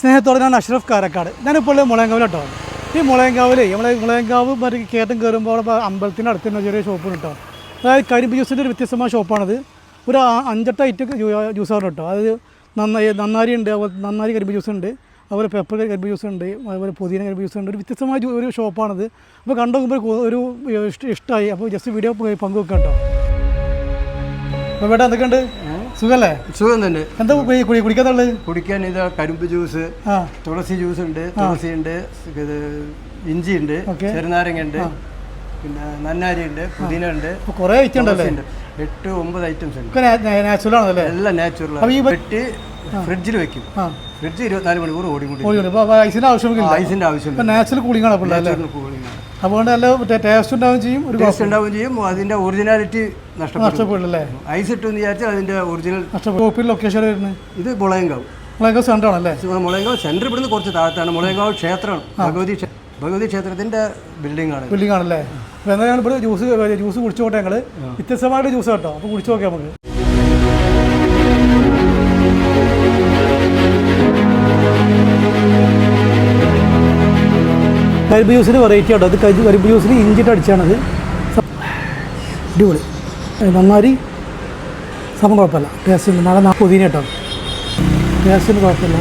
സ്നേഹത്തോടെ ഞാൻ അഷ്റഫ് കാരക്കാട്. ഞാനിപ്പോൾ മുളയങ്കാവിൽ കേട്ടോ. ഈ മുളയങ്കാവിൽ മുളയങ്കാവ് മറ്റേ കയറ്റം കയറുമ്പോൾ അമ്പലത്തിൻ്റെ അടുത്ത് തന്നെ ചെറിയ ഷോപ്പ് കേട്ടോ. അതായത് കരിമ്പ് ജ്യൂസിൻ്റെ ഒരു വ്യത്യസ്തമായ ഷോപ്പാണത്. ഒരു 5-8 ഐറ്റം ജ്യൂസാണ് കേട്ടോ. അത് നന്നാരി ഉണ്ട്, നന്നാരി കരിമ്പ് ജ്യൂസ് ഉണ്ട്, അതുപോലെ പെപ്പർ കരിമ്പ് ജ്യൂസ് ഉണ്ട്, അതുപോലെ പുതിന കരിമ്പ് ജ്യൂസ് ഉണ്ട്. ഒരു വ്യത്യസ്തമായ ഒരു ഷോപ്പാണത്. അപ്പോൾ കണ്ടുനോക്കുമ്പോൾ ഒരു ഇഷ്ടമായി. അപ്പോൾ ജസ്റ്റ് വീഡിയോ പങ്കുവെക്കാം കേട്ടോ. അപ്പോൾ ഇവിടെ എന്തൊക്കെയുണ്ട്? സുഖല്ലേ? സുഖം തന്നെ. എന്താ കുടിക്കാന്നുള്ളത്? കുടിക്കാൻ ഇത് കരിമ്പ് ജ്യൂസ്, തുളസി ജ്യൂസ് ഉണ്ട്, തുളസി ഉണ്ട്, ഇത് ഇഞ്ചി ഉണ്ട്, ചെറുനാരങ്ങ ഉണ്ട്, പിന്നെ നന്നാരി ഉണ്ട്, പുതിന ഉണ്ട്, കുറേ ഐറ്റം ഉണ്ടല്ലേ? 8-9 ഐറ്റംസ് ഉണ്ട്. നാച്ചുറൽ ആണല്ലേ? എല്ലാം നാച്ചുറൽ. വെട്ടി ഫ്രിഡ്ജിൽ വെക്കും. ഫ്രിഡ്ജ് 24 മണിക്കൂർ ഓടിക്കൊണ്ടിരിക്കും. ഐസിന്റെ ആവശ്യമില്ല. നാച്ചുറൽ കൂളിംഗ് ആണ്. അതുകൊണ്ട് നല്ല ടേസ്റ്റ് ഉണ്ടാവുകയും ചെയ്യും, ഒരു ടേസ്റ്റ് ഉണ്ടാവുകയും ചെയ്യും. അതിന്റെ ഒറിജിനാലിറ്റി നഷ്ടപ്പെടില്ലേ? ഐസ് ഇട്ടെന്ന് വിചാരിച്ചാൽ അതിന്റെ ഒറിജിനൽ നഷ്ടപ്പെടും. ലൊക്കേഷൻ വരുന്നത് ഇത് മുളയങ്കാവ് സെന്റർ ആണല്ലേ? മുളയങ്കാവ് സെന്റർ ഇവിടുന്ന് കുറച്ച് താഴത്താണ്. മുളയങ്കാവ് ക്ഷേത്രമാണ്, ഭഗവതി ക്ഷേത്രത്തിന്റെ ബിൽഡിംഗ് ആണല്ലേ? അപ്പോൾ എന്നാൽ ഞങ്ങൾ ഇവിടെ ജ്യൂസ് കുടിച്ചോട്ടെ. ഞങ്ങൾ വ്യത്യസ്തമായിട്ട് ജ്യൂസ് കേട്ടോ. അപ്പോൾ കുടിച്ചു നോക്കാം നമുക്ക്. കരിമ്പ് ജ്യൂസിന് വെറൈറ്റി കേട്ടോ. അത് കരിമ്പ് ജ്യൂസിന് ഇഞ്ചിട്ട് അടിച്ചാണത്. അടിപൊളി. നന്നാരി സമയം കുഴപ്പമില്ല. ടേസ്റ്റ് ഉണ്ട്. നല്ല പുതിന കേട്ടോ. ടേസ്റ്റിന് കുഴപ്പമില്ല.